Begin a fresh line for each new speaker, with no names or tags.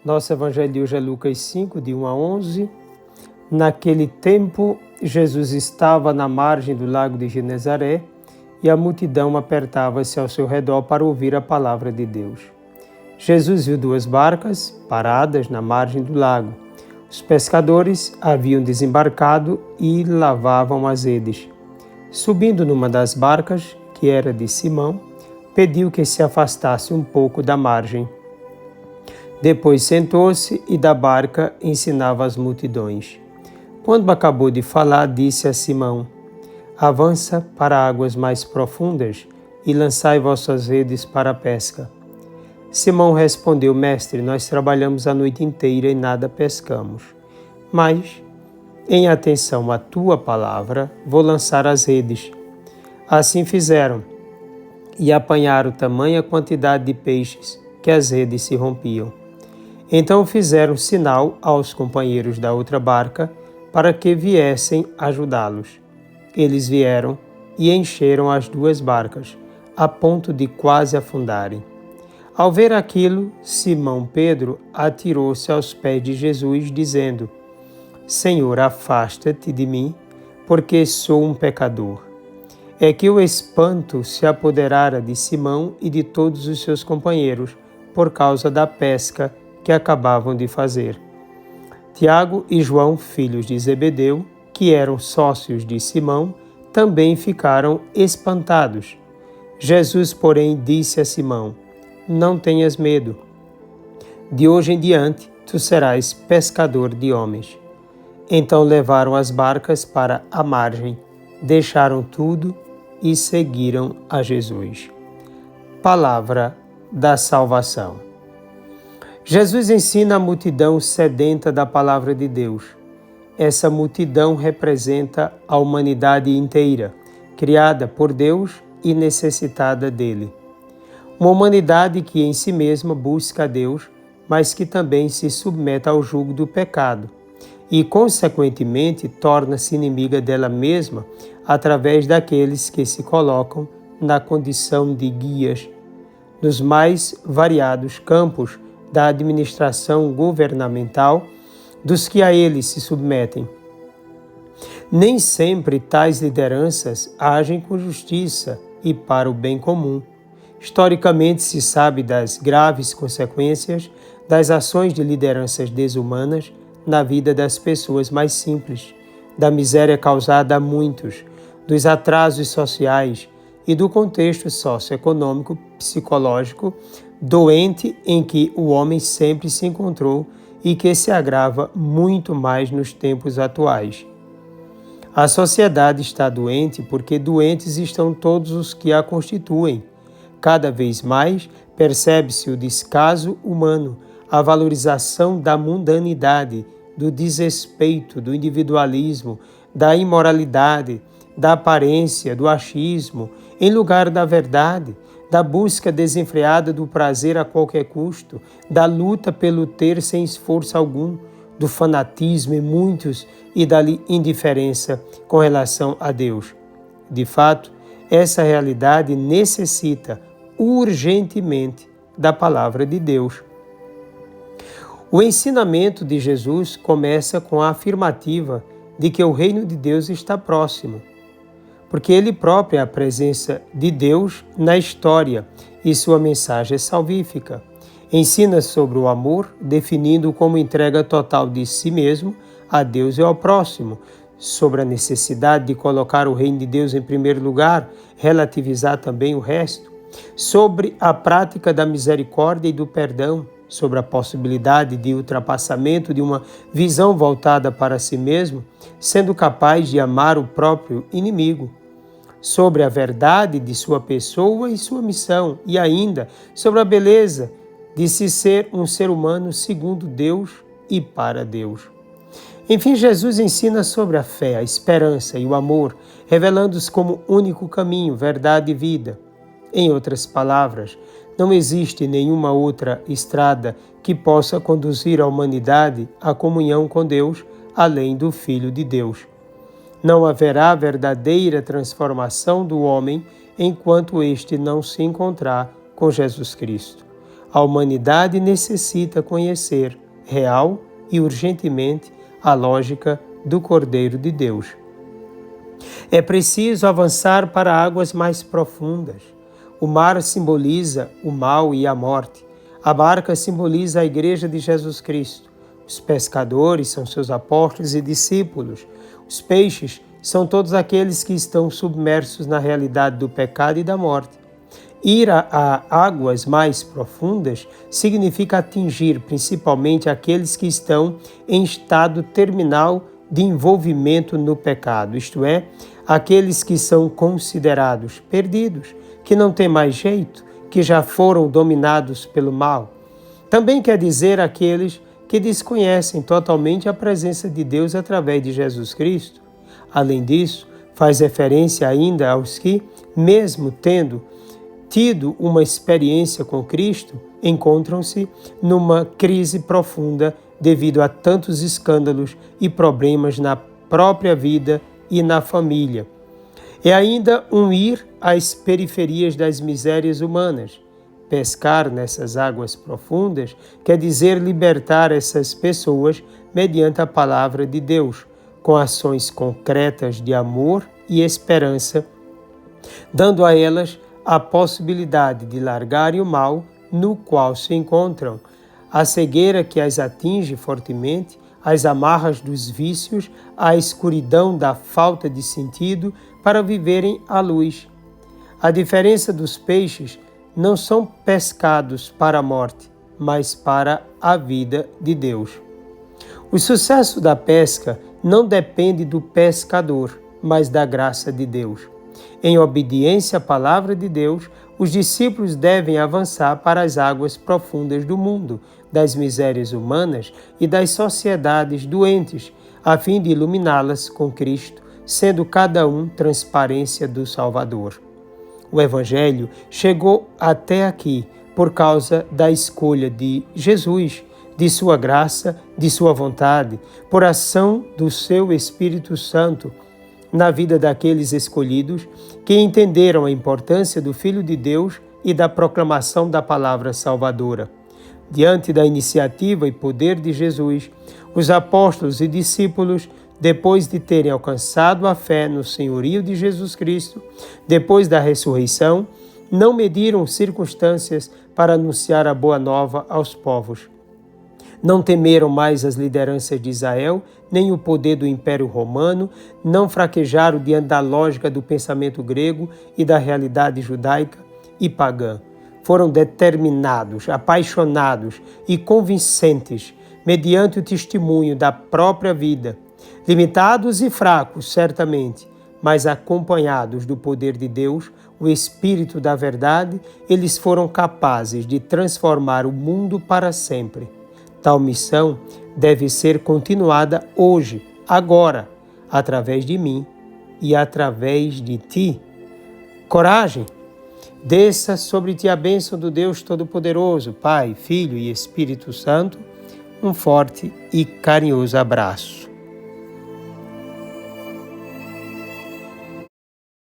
Nosso evangelho de hoje é Lucas 5, de 1 a 11. Naquele tempo, Jesus estava na margem do lago de Genezaré e a multidão apertava-se ao seu redor para ouvir a palavra de Deus. Jesus viu duas barcas paradas na margem do lago. Os pescadores haviam desembarcado e lavavam as redes. Subindo numa das barcas, que era de Simão, pediu que se afastasse um pouco da margem. Depois sentou-se e da barca ensinava as multidões. Quando acabou de falar, disse a Simão: avança para águas mais profundas e lançai vossas redes para a pesca. Simão respondeu: Mestre, nós trabalhamos a noite inteira e nada pescamos. Mas, em atenção à tua palavra, vou lançar as redes. Assim fizeram, e apanharam tamanha quantidade de peixes que as redes se rompiam. Então fizeram sinal aos companheiros da outra barca para que viessem ajudá-los. Eles vieram e encheram as duas barcas, a ponto de quase afundarem. Ao ver aquilo, Simão Pedro atirou-se aos pés de Jesus, dizendo: Senhor, afasta-te de mim, porque sou um pecador. É que o espanto se apoderara de Simão e de todos os seus companheiros, por causa da pesca que acabavam de fazer. Tiago e João, filhos de Zebedeu, que eram sócios de Simão, também ficaram espantados. Jesus, porém, disse a Simão: não tenhas medo. De hoje em diante, tu serás pescador de homens. Então levaram as barcas para a margem, deixaram tudo e seguiram a Jesus. Palavra da salvação. Jesus ensina a multidão sedenta da palavra de Deus. Essa multidão representa a humanidade inteira, criada por Deus e necessitada dele. Uma humanidade que em si mesma busca a Deus, mas que também se submete ao jugo do pecado e, consequentemente, torna-se inimiga dela mesma através daqueles que se colocam na condição de guias nos mais variados campos da administração governamental dos que a eles se submetem. Nem sempre tais lideranças agem com justiça e para o bem comum. Historicamente se sabe das graves consequências das ações de lideranças desumanas na vida das pessoas mais simples, da miséria causada a muitos, dos atrasos sociais e do contexto socioeconômico, psicológico, doente em que o homem sempre se encontrou e que se agrava muito mais nos tempos atuais. A sociedade está doente porque doentes estão todos os que a constituem. Cada vez mais percebe-se o descaso humano, a valorização da mundanidade, do desrespeito, do individualismo, da imoralidade, da aparência, do achismo, em lugar da verdade, da busca desenfreada do prazer a qualquer custo, da luta pelo ter sem esforço algum, do fanatismo em muitos e da indiferença com relação a Deus. De fato, essa realidade necessita urgentemente da palavra de Deus. O ensinamento de Jesus começa com a afirmativa de que o reino de Deus está próximo, porque ele próprio é a presença de Deus na história e sua mensagem é salvífica. Ensina sobre o amor, definindo como entrega total de si mesmo a Deus e ao próximo, sobre a necessidade de colocar o reino de Deus em primeiro lugar, relativizar também o resto, sobre a prática da misericórdia e do perdão, sobre a possibilidade de ultrapassamento de uma visão voltada para si mesmo, sendo capaz de amar o próprio inimigo, sobre a verdade de sua pessoa e sua missão, e ainda sobre a beleza de se ser um ser humano segundo Deus e para Deus. Enfim, Jesus ensina sobre a fé, a esperança e o amor, revelando-os como único caminho, verdade e vida. Em outras palavras, não existe nenhuma outra estrada que possa conduzir a humanidade à comunhão com Deus, além do Filho de Deus. Não haverá verdadeira transformação do homem enquanto este não se encontrar com Jesus Cristo. A humanidade necessita conhecer, real e urgentemente, a lógica do Cordeiro de Deus. É preciso avançar para águas mais profundas. O mar simboliza o mal e a morte. A barca simboliza a Igreja de Jesus Cristo. Os pescadores são seus apóstolos e discípulos. Os peixes são todos aqueles que estão submersos na realidade do pecado e da morte. Ir a águas mais profundas significa atingir principalmente aqueles que estão em estado terminal de envolvimento no pecado, isto é, aqueles que são considerados perdidos, que não têm mais jeito, que já foram dominados pelo mal. Também quer dizer aqueles que desconhecem totalmente a presença de Deus através de Jesus Cristo. Além disso, faz referência ainda aos que, mesmo tendo tido uma experiência com Cristo, encontram-se numa crise profunda devido a tantos escândalos e problemas na própria vida e na família. É ainda um ir às periferias das misérias humanas. Pescar nessas águas profundas quer dizer libertar essas pessoas mediante a palavra de Deus, com ações concretas de amor e esperança, dando a elas a possibilidade de largarem o mal no qual se encontram, a cegueira que as atinge fortemente, as amarras dos vícios, a escuridão da falta de sentido, para viverem à luz. A diferença dos peixes não são pescados para a morte, mas para a vida de Deus. O sucesso da pesca não depende do pescador, mas da graça de Deus. Em obediência à palavra de Deus, os discípulos devem avançar para as águas profundas do mundo, das misérias humanas e das sociedades doentes, a fim de iluminá-las com Cristo, sendo cada um transparência do Salvador. O Evangelho chegou até aqui por causa da escolha de Jesus, de sua graça, de sua vontade, por ação do seu Espírito Santo, na vida daqueles escolhidos que entenderam a importância do Filho de Deus e da proclamação da palavra salvadora. Diante da iniciativa e poder de Jesus, os apóstolos e discípulos, depois de terem alcançado a fé no senhorio de Jesus Cristo, depois da ressurreição, não mediram circunstâncias para anunciar a boa nova aos povos. Não temeram mais as lideranças de Israel, nem o poder do Império Romano, não fraquejaram diante da lógica do pensamento grego e da realidade judaica e pagã. Foram determinados, apaixonados e convincentes, mediante o testemunho da própria vida, limitados e fracos, certamente, mas acompanhados do poder de Deus, o Espírito da verdade, eles foram capazes de transformar o mundo para sempre. Tal missão deve ser continuada hoje, agora, através de mim e através de ti. Coragem! Desça sobre ti a bênção do Deus Todo-Poderoso, Pai, Filho e Espírito Santo. Um forte e carinhoso abraço.